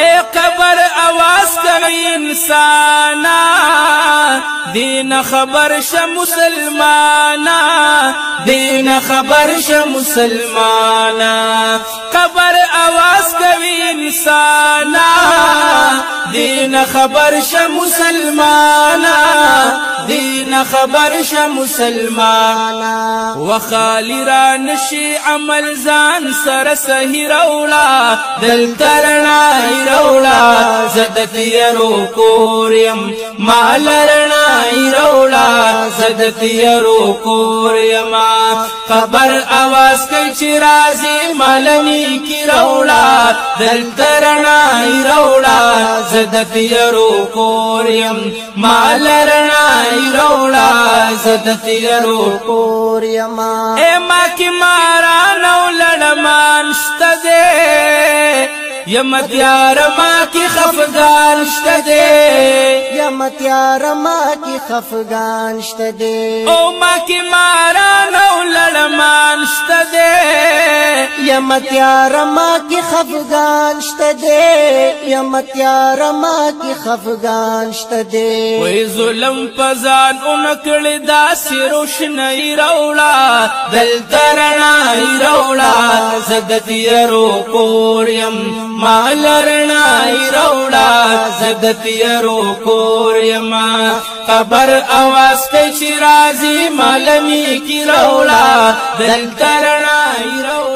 اے قبر آواز کوي انسانا دین خبر ش مسلمانا دین خبر ش مسلمانا قبر آواز کوي انسانا دین خبر ش مسلمانا دین خبر ش مسلمانا وخالی را نشي عمل ځان سره صحیح رولا دل ترنا رولا زدت یرو کوریم مالرنا رولا زدت یرو کوریم قبر آواز کوي چې راځي مالنی کی رولا دل ترنا رولا زدت یرو کوریم مالرنا رولا زدت یرو کوریم اے ما کی مارا نو لړمان شته دے یمت یار ما کی خفگان شته دے یمت یار ما کی خفگان شته دے او ما کی مارا نو لړمان شته دے یمت یار ما کی خفگان شته دے یمت یار ما کی خفگان شته دے وی ظلم پزان اونکړی داسې روشنی رولا دل ترنای رولا زدت یرو کوریم مالرنای رولا زدت یرو کوریم قبر آواز کوي چې راځي مالمی کی رولا دل ترنای رولا